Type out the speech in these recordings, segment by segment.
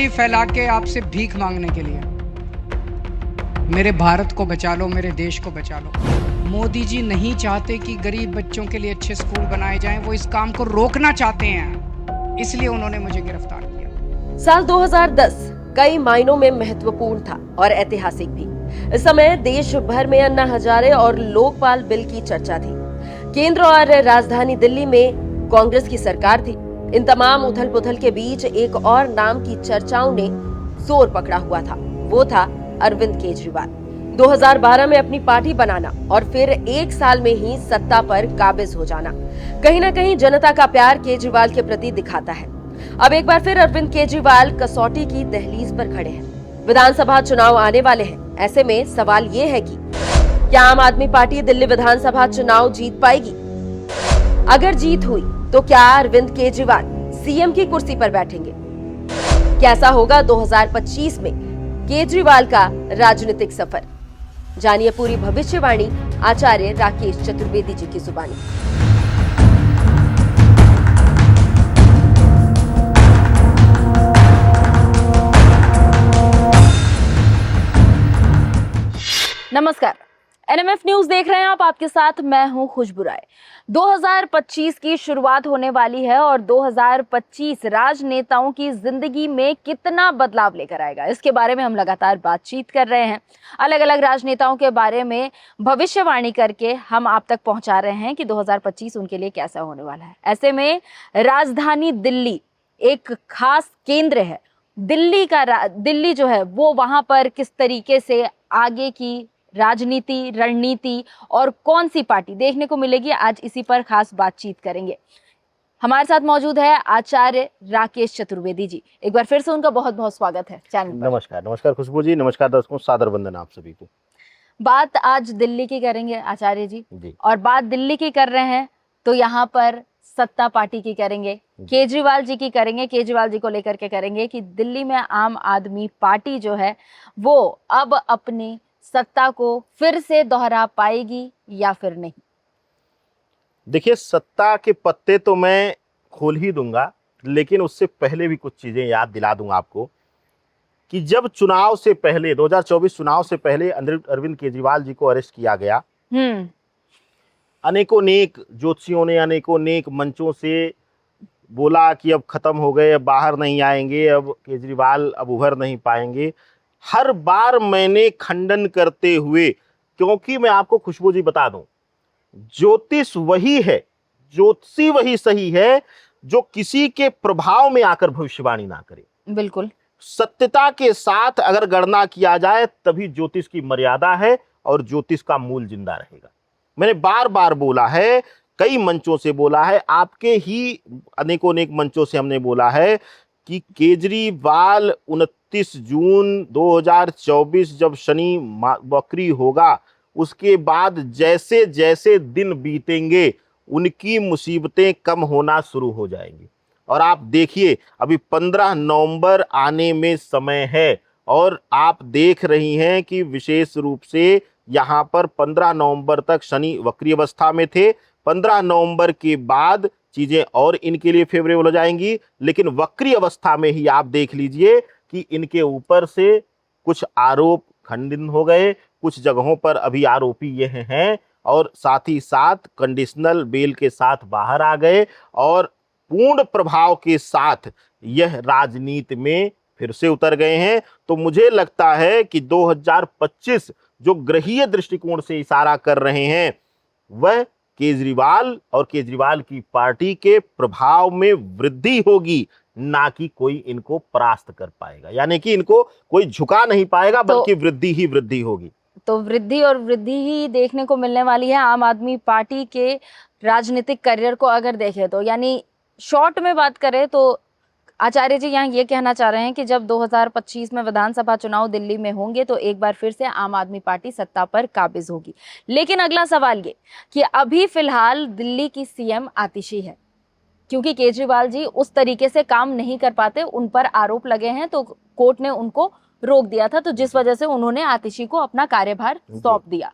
उंगली फैला के आपसे भीख मांगने के लिए। मेरे भारत को बचा लो, मेरे देश को बचा लो। मोदी जी नहीं चाहते कि गरीब बच्चों के लिए अच्छे स्कूल बनाए जाएं, वो इस काम को रोकना चाहते हैं, इसलिए उन्होंने मुझे गिरफ्तार किया। साल 2010 कई मायनों में महत्वपूर्ण था और ऐतिहासिक भी। इस समय देश भर में अन्ना हजारे और लोकपाल बिल की चर्चा थी। केंद्र और राजधानी दिल्ली में कांग्रेस की सरकार थी। इन तमाम उथल पुथल के बीच एक और नाम की चर्चाओं ने जोर पकड़ा हुआ था, वो था अरविंद केजरीवाल। 2012 में अपनी पार्टी बनाना और फिर एक साल में ही सत्ता पर काबिज हो जाना कहीं ना कहीं जनता का प्यार केजरीवाल के प्रति दिखाता है। अब एक बार फिर अरविंद केजरीवाल कसौटी की दहलीज पर खड़े हैं। विधानसभा चुनाव आने वाले हैं। ऐसे में सवाल ये है कि क्या आम आदमी पार्टी दिल्ली विधानसभा चुनाव जीत पाएगी? अगर जीत हुई तो क्या अरविंद केजरीवाल सीएम की कुर्सी पर बैठेंगे? कैसा होगा 2025 में केजरीवाल का राजनीतिक सफर? जानिए पूरी भविष्यवाणी आचार्य राकेश चतुर्वेदी जी की जुबानी। नमस्कार, एनएमएफ न्यूज देख रहे हैं आप। आपके साथ मैं हूं खुशबू राय। 2025 की शुरुआत होने वाली है और 2025 राजनेताओं की जिंदगी में कितना बदलाव लेकर आएगा, इसके बारे में हम लगातार बातचीत कर रहे हैं। अलग अलग राजनेताओं के बारे में भविष्यवाणी करके हम आप तक पहुंचा रहे हैं कि 2025 उनके लिए कैसा होने वाला है। ऐसे में राजधानी दिल्ली एक खास केंद्र है। दिल्ली जो है वो वहां पर किस तरीके से आगे की राजनीति, रणनीति और कौन सी पार्टी देखने को मिलेगी, आज इसी पर खास बातचीत करेंगे। हमारे साथ मौजूद है आचार्य राकेश चतुर्वेदी जी। एक बार फिर से उनका बहुत बहुत स्वागत है चैनल पर। नमस्कार। नमस्कार खुशबू जी, नमस्कार दर्शकों, सादर वंदन आप सभी को। बात आज दिल्ली की करेंगे आचार्य जी, और बात दिल्ली की कर रहे हैं तो यहाँ पर सत्ता पार्टी की करेंगे, केजरीवाल जी की करेंगे। केजरीवाल जी को लेकर के करेंगे कि दिल्ली में आम आदमी पार्टी जो है वो अब अपनी सत्ता को फिर से दोहरा पाएगी या फिर नहीं। देखिए, सत्ता के पत्ते तो मैं खोल ही दूंगा, लेकिन उससे पहले भी कुछ चीजें याद दिला दूंगा आपको कि जब चुनाव से पहले 2024 चुनाव से पहले अरविंद केजरीवाल जी को अरेस्ट किया गया, अनेकों नेक ज्योतिषियों ने अनेकों नेक मंचों से बोला कि अब खत्म हो गए, अब बाहर नहीं आएंगे, अब केजरीवाल अब उभर नहीं पाएंगे। हर बार मैंने खंडन करते हुए, क्योंकि मैं आपको खुशबू जी बता दूं, ज्योतिष वही है, ज्योतिषी वही सही है जो किसी के प्रभाव में आकर भविष्यवाणी ना करे। बिल्कुल सत्यता के साथ अगर गणना किया जाए तभी ज्योतिष की मर्यादा है और ज्योतिष का मूल जिंदा रहेगा। मैंने बार बार बोला है, कई मंचों से बोला है, आपके ही अनेकों अनेक मंचों से हमने बोला है कि केजरीवाल 29 जून 2024 जब शनि वक्री होगा, उसके बाद जैसे जैसे दिन बीतेंगे उनकी मुसीबतें कम होना शुरू हो जाएंगी। और आप देखिए, अभी 15 नवंबर आने में समय है और आप देख रही हैं कि विशेष रूप से यहाँ पर 15 नवंबर तक शनि वक्री अवस्था में थे। 15 नवंबर के बाद चीजें और इनके लिए फेवरेबल हो जाएंगी, लेकिन वक्री अवस्था में ही आप देख लीजिए कि इनके ऊपर से कुछ आरोप खंडित हो गए, कुछ जगहों पर अभी आरोपी ये हैं और साथ ही साथ कंडीशनल बेल के साथ बाहर आ गए और पूर्ण प्रभाव के साथ यह राजनीति में फिर से उतर गए हैं। तो मुझे लगता है कि 2025 जो ग्रहीय दृष्टिकोण से इशारा कर रहे हैं वह केजरीवाल और केजरीवाल की पार्टी के प्रभाव में वृद्धि होगी, ना कि कोई इनको परास्त कर पाएगा, यानी कि इनको कोई झुका नहीं पाएगा, बल्कि वृद्धि ही वृद्धि होगी। तो वृद्धि और वृद्धि ही देखने को मिलने वाली है आम आदमी पार्टी के राजनीतिक करियर को अगर देखें तो। यानी शॉर्ट में बात करें तो आचार्य जी यहाँ ये कहना चाह रहे हैं कि जब 2025 में विधानसभा चुनाव दिल्ली में होंगे तो एक बार फिर से आम आदमी पार्टी सत्ता पर काबिज होगी। लेकिन अगला सवाल ये कि अभी फिलहाल दिल्ली की सीएम आतिशी है, क्योंकि केजरीवाल जी उस तरीके से काम नहीं कर पाते, उन पर आरोप लगे हैं, तो कोर्ट ने उनको रोक दिया था, तो जिस वजह से उन्होंने आतिशी को अपना कार्यभार सौंप दिया।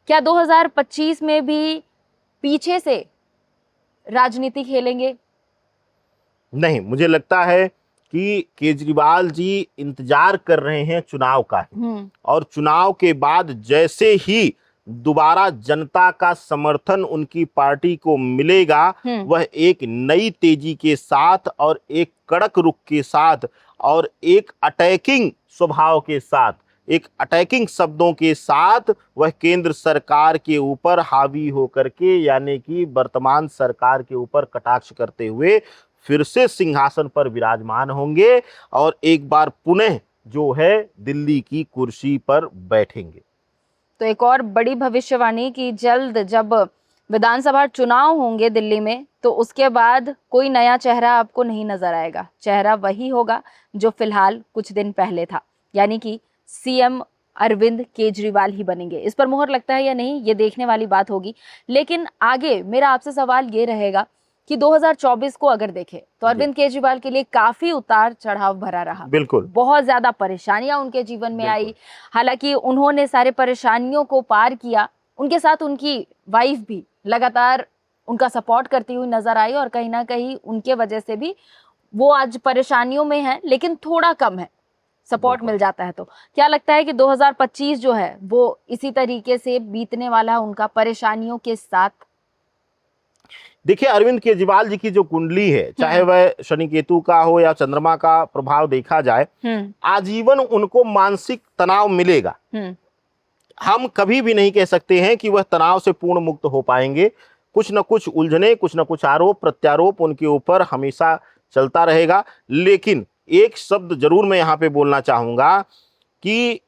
क्या 2025 में भी पीछे से राजनीति खेलेंगे? नहीं, मुझे लगता है कि केजरीवाल जी इंतजार कर रहे हैं चुनाव का और चुनाव के बाद जैसे ही दोबारा जनता का समर्थन उनकी पार्टी को मिलेगा, वह एक नई तेजी के साथ और एक कड़क रुख के साथ और एक अटैकिंग स्वभाव के साथ, एक अटैकिंग शब्दों के साथ वह केंद्र सरकार के ऊपर हावी होकर के, यानी कि वर्तमान सरकार के ऊपर कटाक्ष करते हुए फिर से सिंहासन पर विराजमान होंगे और एक बार पुनः जो है दिल्ली की कुर्सी पर बैठेंगे। तो एक और बड़ी भविष्यवाणी कि जल्द जब विधानसभा चुनाव होंगे दिल्ली में, तो उसके बाद कोई नया चेहरा आपको नहीं नजर आएगा। चेहरा वही होगा जो फिलहाल कुछ दिन पहले था, यानी कि सीएम अरविंद केजरीवाल ही बनेंगे। इस पर मोहर लगता है या नहीं, ये देखने वाली बात होगी। लेकिन आगे मेरा आपसे सवाल ये रहेगा कि 2024 को अगर देखें तो अरविंद केजरीवाल के लिए काफी उतार चढ़ाव भरा रहा। बिल्कुल, बहुत ज्यादा परेशानियां उनके जीवन में आई। हालांकि उन्होंने सारे परेशानियों को पार किया, उनके साथ उनकी वाइफ भी लगातार उनका सपोर्ट करती हुई नजर आई और कहीं ना कहीं उनके वजह से भी वो आज परेशानियों में है, लेकिन थोड़ा कम है, सपोर्ट मिल जाता है। तो क्या लगता है कि 2025 जो है वो इसी तरीके से बीतने वाला है उनका, परेशानियों के साथ? देखिए, अरविंद केजरीवाल जी की जो कुंडली है, चाहे वह शनि केतु का हो या चंद्रमा का प्रभाव देखा जाए, आजीवन उनको मानसिक तनाव मिलेगा। हम कभी भी नहीं कह सकते हैं कि वह तनाव से पूर्ण मुक्त हो पाएंगे। कुछ न कुछ उलझने, कुछ न कुछ आरोप प्रत्यारोप उनके ऊपर हमेशा चलता रहेगा। लेकिन एक शब्द जरूर मैं यहाँ पे बोलना चाहूंगा कि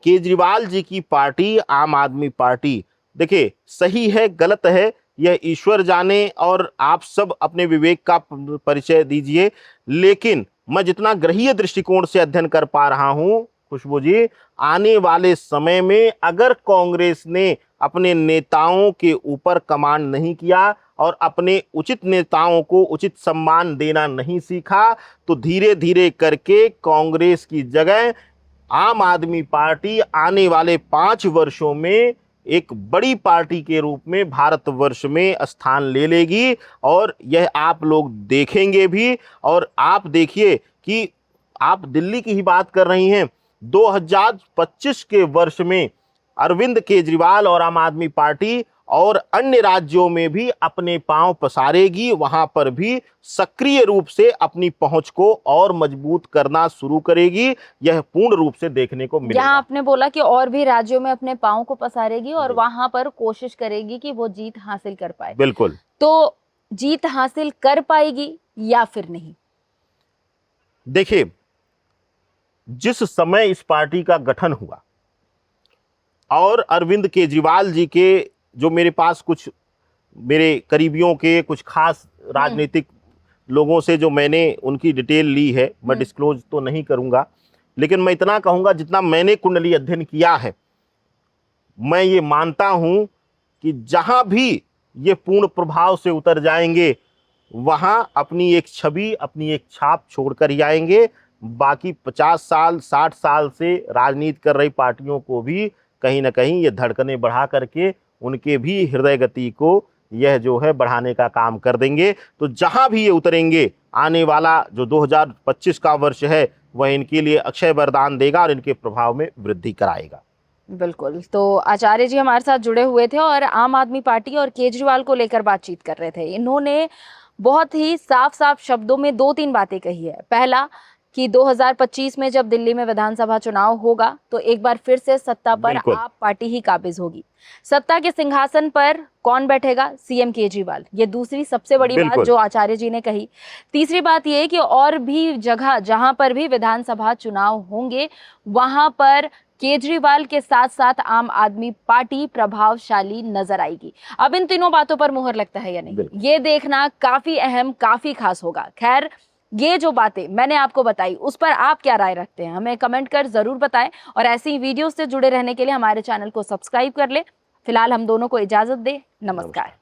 केजरीवाल जी की पार्टी, आम आदमी पार्टी, देखिए सही है गलत है यह ईश्वर जाने और आप सब अपने विवेक का परिचय दीजिए। लेकिन मैं जितना ग्रहीय दृष्टिकोण से अध्ययन कर पा रहा हूं खुशबू जी, आने वाले समय में अगर कांग्रेस ने अपने नेताओं के ऊपर कमांड नहीं किया और अपने उचित नेताओं को उचित सम्मान देना नहीं सीखा, तो धीरे धीरे करके कांग्रेस की जगह आम आदमी पार्टी आने वाले 5 वर्षों में एक बड़ी पार्टी के रूप में भारतवर्ष में स्थान ले लेगी। और यह आप लोग देखेंगे भी। और आप देखिए कि आप दिल्ली की ही बात कर रही हैं, 2025 के वर्ष में अरविंद केजरीवाल और आम आदमी पार्टी और अन्य राज्यों में भी अपने पांव पसारेगी, वहां पर भी सक्रिय रूप से अपनी पहुंच को और मजबूत करना शुरू करेगी। यह पूर्ण रूप से देखने को मिलेगा। यहाँ आपने बोला कि और भी राज्यों में अपने पांव को पसारेगी और वहां पर कोशिश करेगी कि वो जीत हासिल कर पाए। बिल्कुल। तो जीत हासिल कर पाएगी या फिर नहीं? देखिए, जिस समय इस पार्टी का गठन हुआ और अरविंद केजरीवाल जी के, जो मेरे पास कुछ मेरे करीबियों के कुछ खास राजनीतिक लोगों से जो मैंने उनकी डिटेल ली है, मैं डिस्क्लोज तो नहीं करूंगा, लेकिन मैं इतना कहूंगा जितना मैंने कुंडली अध्ययन किया है, मैं ये मानता हूं कि जहां भी ये पूर्ण प्रभाव से उतर जाएंगे वहां अपनी एक छवि, अपनी एक छाप छोड़कर ही आएंगे। बाकी 50 साल 60 साल से राजनीति कर रही पार्टियों को भी कहीं ना कहीं ये धड़कनें बढ़ा करके उनके भी हृदय गति को यह जो है बढ़ाने का काम कर देंगे। तो जहां भी ये उतरेंगे, आने वाला जो 2025 का वर्ष है वह इनके लिए अक्षय वरदान देगा और इनके प्रभाव में वृद्धि कराएगा। बिल्कुल। तो आचार्य जी हमारे साथ जुड़े हुए थे और आम आदमी पार्टी और केजरीवाल को लेकर बातचीत कर रहे थे। इन्होंने बहुत ही साफ साफ शब्दों में 2-3 बातें कही है। पहला कि 2025 में जब दिल्ली में विधानसभा चुनाव होगा तो एक बार फिर से सत्ता पर आप पार्टी ही काबिज होगी। सत्ता के सिंहासन पर कौन बैठेगा? सीएम केजरीवाल। ये दूसरी सबसे बड़ी बात जो आचार्य जी ने कही। तीसरी बात ये कि और भी जगह जहां पर भी विधानसभा चुनाव होंगे वहां पर केजरीवाल के साथ साथ आम आदमी पार्टी प्रभावशाली नजर आएगी। अब इन तीनों बातों पर मुहर लगता है या नहीं, ये देखना काफी अहम, काफी खास होगा। खैर, ये जो बातें मैंने आपको बताई उस पर आप क्या राय रखते हैं हमें कमेंट कर जरूर बताएं और ऐसी वीडियो से जुड़े रहने के लिए हमारे चैनल को सब्सक्राइब कर ले। फिलहाल हम दोनों को इजाजत दें। नमस्कार।